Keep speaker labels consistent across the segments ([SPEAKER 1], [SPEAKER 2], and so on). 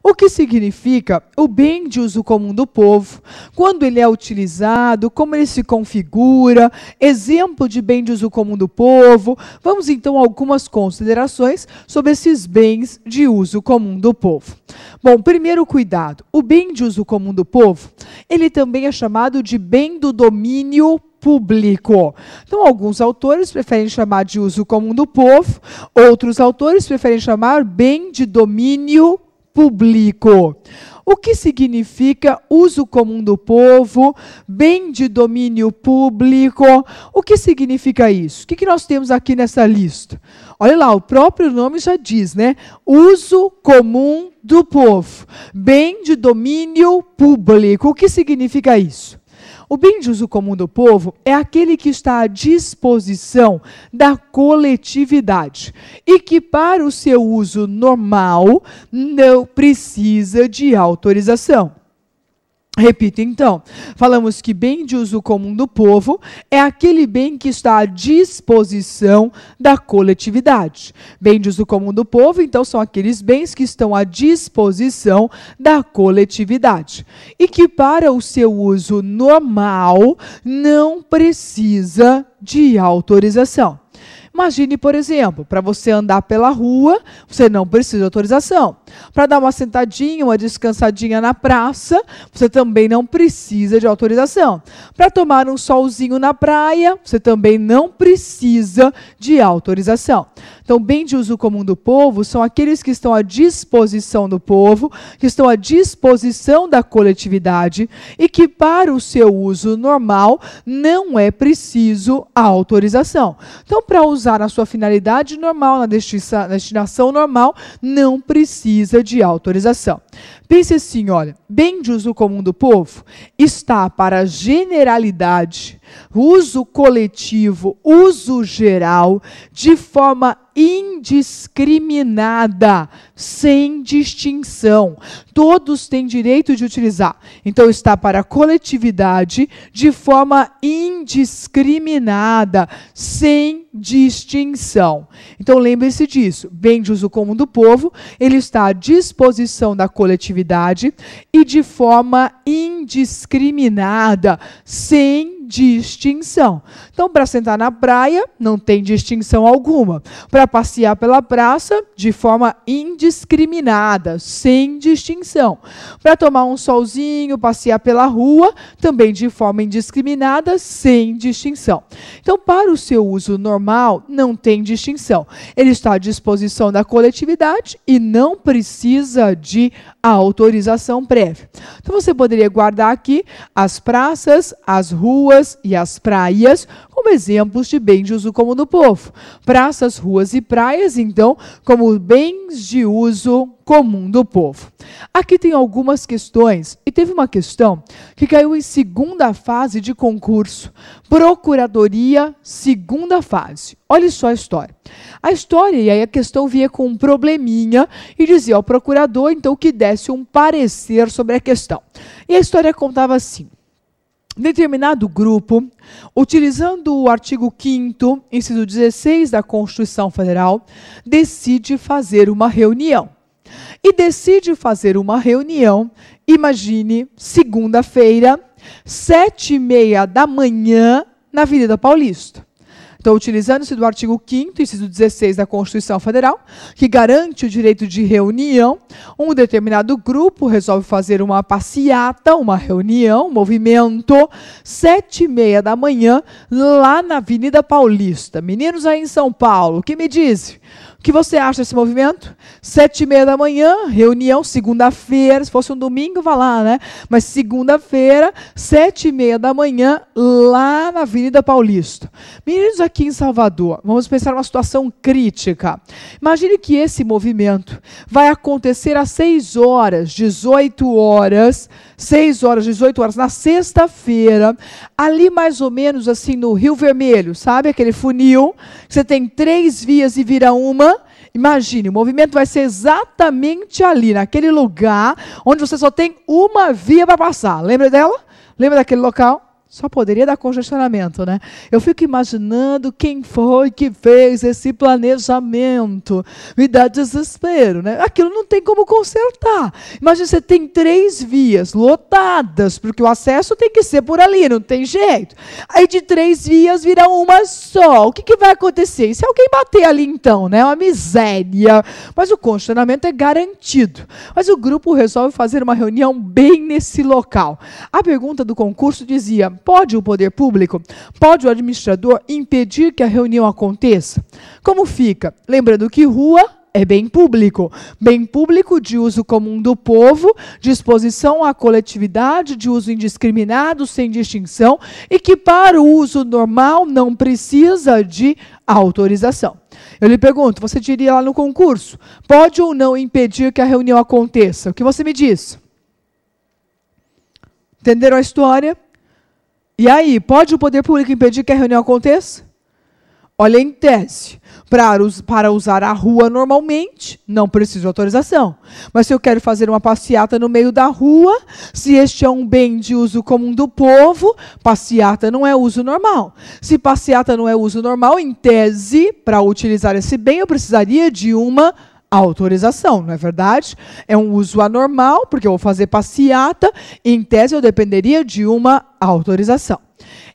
[SPEAKER 1] O que significa o bem de uso comum do povo, quando ele é utilizado, como ele se configura, exemplo de bem de uso comum do povo. Vamos então a algumas considerações sobre esses bens de uso comum do povo. Bom, primeiro cuidado, o bem de uso comum do povo, ele também é chamado de bem do domínio público. Então, alguns autores preferem chamar de uso comum do povo, outros autores preferem chamar bem de domínio público. O que significa uso comum do povo, bem de domínio público? O que significa isso? O que nós temos aqui nessa lista? Olha lá, o próprio nome já diz, né? Uso comum do povo, bem de domínio público. O que significa isso? O bem de uso comum do povo é aquele que está à disposição da coletividade e que, para o seu uso normal, não precisa de autorização. Repito, então, falamos que bem de uso comum do povo é aquele bem que está à disposição da coletividade. Bem de uso comum do povo, então, são aqueles bens que estão à disposição da coletividade e que, para o seu uso normal, não precisa de autorização. Imagine, por exemplo, para você andar pela rua, você não precisa de autorização. Para dar uma sentadinha, uma descansadinha na praça, você também não precisa de autorização. Para tomar um solzinho na praia, você também não precisa de autorização. Então, bem de uso comum do povo são aqueles que estão à disposição do povo, que estão à disposição da coletividade e que, para o seu uso normal, não é preciso a autorização. Então, para usar na sua finalidade normal, na destinação normal, não precisa de autorização. Pense assim, olha, bem de uso comum do povo está para generalidade, uso coletivo, uso geral, de forma indiscriminada, sem distinção. Todos têm direito de utilizar. Então, está para a coletividade de forma indiscriminada, sem distinção. Então, lembre-se disso. Bem de uso comum do povo, ele está à disposição da coletividade e de forma indiscriminada, sem distinção. Então, para sentar na praia, não tem distinção alguma. Para passear pela praça, de forma indiscriminada, sem distinção. Para tomar um solzinho, passear pela rua, também de forma indiscriminada, sem distinção. Então, para o seu uso normal, não tem distinção. Ele está à disposição da coletividade e não precisa de autorização prévia. Então, você poderia guardar aqui as praças, as ruas e as praias como exemplos de bem de uso comum do povo. Praças, ruas e praias, então, como bens de uso comum do povo. Aqui tem algumas questões, e teve uma questão que caiu em segunda fase de concurso. Procuradoria, segunda fase. Olha só a história. A história, e aí a questão vinha com um probleminha, e dizia ao procurador, então, que desse um parecer sobre a questão. E a história contava assim. Determinado grupo, utilizando o artigo 5º, inciso 16 da Constituição Federal, decide fazer uma reunião. E decide fazer uma reunião, imagine, segunda-feira, 7h30 da manhã, na Avenida Paulista. Então, utilizando-se do artigo 5º, inciso 16 da Constituição Federal, que garante o direito de reunião, um determinado grupo resolve fazer uma passeata, uma reunião, um movimento, 7h30 da manhã, lá na Avenida Paulista. Meninos aí em São Paulo, o que me diz? O que você acha desse movimento? 7h30 da manhã, reunião, segunda-feira, se fosse um domingo, vá lá, né? Mas segunda-feira, 7h30 da manhã, lá na Avenida Paulista. Meninos aqui em Salvador, vamos pensar numa situação crítica. Imagine que esse movimento vai acontecer às 6h, 18 horas, na sexta-feira, ali mais ou menos assim no Rio Vermelho, sabe? Aquele funil, você tem 3 vias e vira uma. Imagine, o movimento vai ser exatamente ali, naquele lugar, onde você só tem uma via para passar. Lembra dela? Lembra daquele local? Só poderia dar congestionamento, né? Eu fico imaginando quem foi que fez esse planejamento. Me dá desespero, né? Aquilo não tem como consertar. Imagina, você tem 3 vias lotadas, porque o acesso tem que ser por ali, não tem jeito. Aí de 3 vias vira uma só. O que vai acontecer? E se alguém bater ali então, né? É uma miséria. Mas o congestionamento é garantido. Mas o grupo resolve fazer uma reunião bem nesse local. A pergunta do concurso dizia: pode o poder público, pode o administrador impedir que a reunião aconteça? Como fica? Lembrando que rua é bem público de uso comum do povo, de exposição à coletividade, de uso indiscriminado, sem distinção, e que para o uso normal não precisa de autorização. Eu lhe pergunto, você diria lá no concurso, pode ou não impedir que a reunião aconteça? O que você me diz? Entenderam a história? E aí, pode o poder público impedir que a reunião aconteça? Olha, em tese, para usar a rua normalmente, não preciso de autorização. Mas se eu quero fazer uma passeata no meio da rua, se este é um bem de uso comum do povo, passeata não é uso normal. Se passeata não é uso normal, em tese, para utilizar esse bem, eu precisaria de uma autorização, não é verdade? É um uso anormal, porque eu vou fazer passeata, e em tese eu dependeria de uma autorização.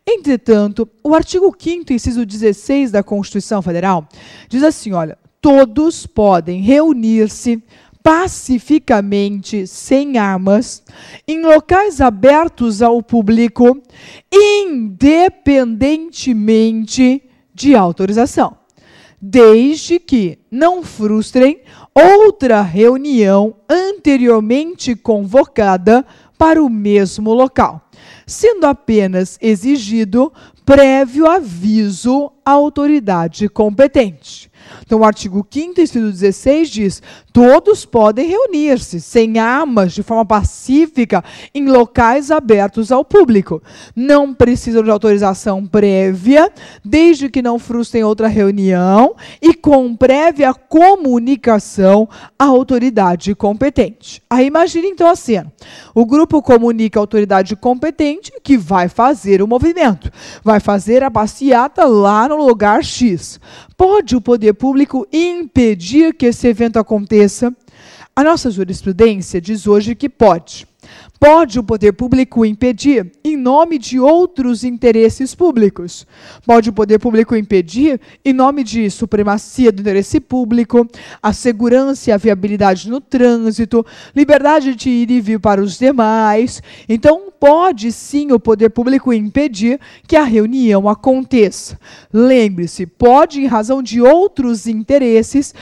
[SPEAKER 1] Entretanto, o artigo 5º, inciso 16 da Constituição Federal, diz assim, olha, todos podem reunir-se pacificamente, sem armas, em locais abertos ao público, independentemente de autorização, desde que não frustrem outra reunião anteriormente convocada para o mesmo local, sendo apenas exigido prévio aviso à autoridade competente. Então, o artigo 5º, inciso 16, diz: todos podem reunir-se sem armas, de forma pacífica, em locais abertos ao público. Não precisam de autorização prévia, desde que não frustrem outra reunião e com prévia comunicação à autoridade competente. Aí imagine então a cena. O grupo comunica à autoridade competente que vai fazer o movimento, vai fazer a passeata lá no lugar X. Pode o poder público impedir que esse evento aconteça? A nossa jurisprudência diz hoje que pode. Pode o poder público impedir em nome de outros interesses públicos. Pode o poder público impedir em nome de supremacia do interesse público, a segurança e a viabilidade no trânsito, liberdade de ir e vir para os demais. Então, pode sim o poder público impedir que a reunião aconteça. Lembre-se, pode em razão de outros interesses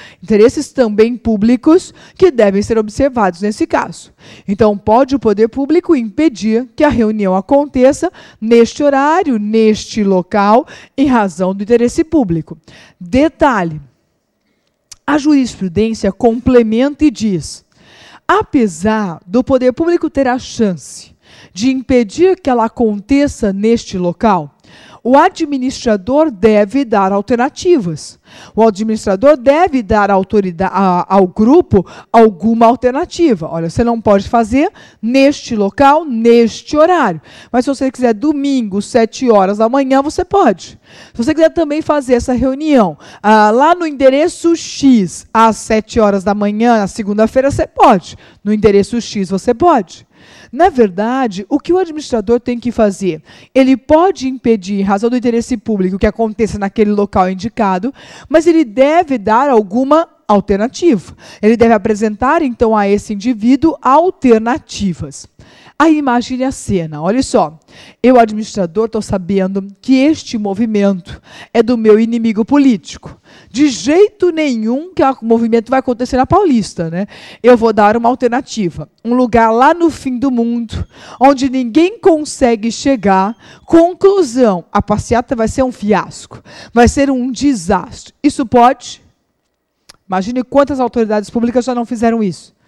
[SPEAKER 1] também públicos, que devem ser observados nesse caso. Então, pode o poder público impedir que a reunião aconteça neste horário, neste local, em razão do interesse público. Detalhe, a jurisprudência complementa e diz: apesar do poder público ter a chance de impedir que ela aconteça neste local, o administrador deve dar alternativas. O administrador deve dar ao grupo alguma alternativa. Olha, você não pode fazer neste local, neste horário. Mas se você quiser domingo, 7 horas da manhã, você pode. Se você quiser também fazer essa reunião lá no endereço X, às 7 horas da manhã, na segunda-feira, você pode. No endereço X, você pode. Na verdade, o que o administrador tem que fazer? Ele pode impedir, em razão do interesse público, que aconteça naquele local indicado, mas ele deve dar alguma alternativa. Ele deve apresentar, então, a esse indivíduo alternativas. Aí imagine a cena, olha só, eu, administrador, estou sabendo que este movimento é do meu inimigo político. De jeito nenhum que o movimento vai acontecer na Paulista, né? Eu vou dar uma alternativa, um lugar lá no fim do mundo, onde ninguém consegue chegar. Conclusão, a passeata vai ser um fiasco, vai ser um desastre. Isso pode? Imagine quantas autoridades públicas já não fizeram isso.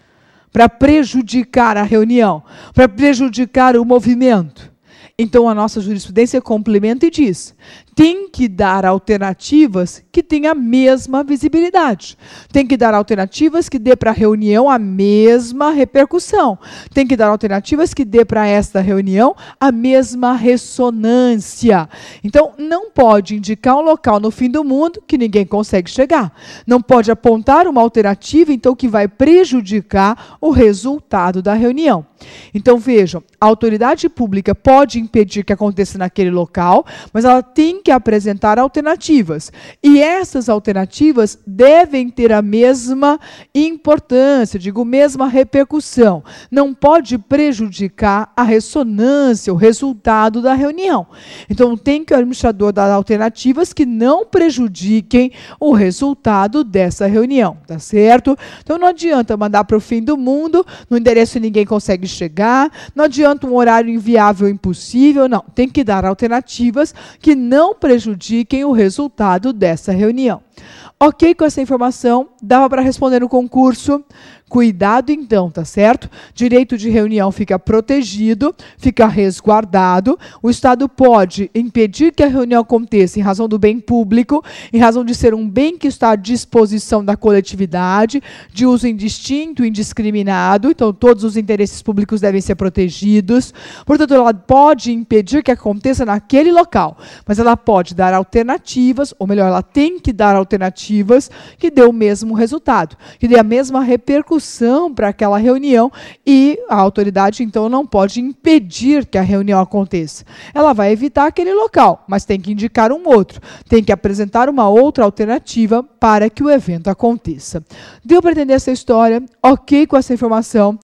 [SPEAKER 1] Para prejudicar a reunião, para prejudicar o movimento. Então, a nossa jurisprudência complementa e diz tem que dar alternativas que tenham a mesma visibilidade. Tem que dar alternativas que dê para a reunião a mesma repercussão. Tem que dar alternativas que dê para esta reunião a mesma ressonância. Então, não pode indicar um local no fim do mundo que ninguém consegue chegar. Não pode apontar uma alternativa, então, que vai prejudicar o resultado da reunião. Então, vejam, a autoridade pública pode impedir que aconteça naquele local, mas ela tem que apresentar alternativas. E essas alternativas devem ter a mesma importância, digo, mesma repercussão. Não pode prejudicar a ressonância, o resultado da reunião. Então, tem que o administrador dar alternativas que não prejudiquem o resultado dessa reunião, tá certo? Então, não adianta mandar para o fim do mundo, no endereço ninguém consegue chegar, não adianta um horário inviável, impossível, não. Tem que dar alternativas que não prejudiquem o resultado dessa reunião. Ok com essa informação? Dava para responder no concurso? Cuidado então, tá certo? Direito de reunião fica protegido, fica resguardado. O Estado pode impedir que a reunião aconteça em razão do bem público, em razão de ser um bem que está à disposição da coletividade, de uso indistinto, indiscriminado. Então, todos os interesses públicos devem ser protegidos. Portanto, ela pode impedir que aconteça naquele local, mas ela pode dar alternativas, ou melhor, ela tem que dar alternativas que dê o mesmo resultado, que dê a mesma repercussão para aquela reunião, e a autoridade, então, não pode impedir que a reunião aconteça. Ela vai evitar aquele local, mas tem que indicar um outro, tem que apresentar uma outra alternativa para que o evento aconteça. Deu para entender essa história? Ok com essa informação?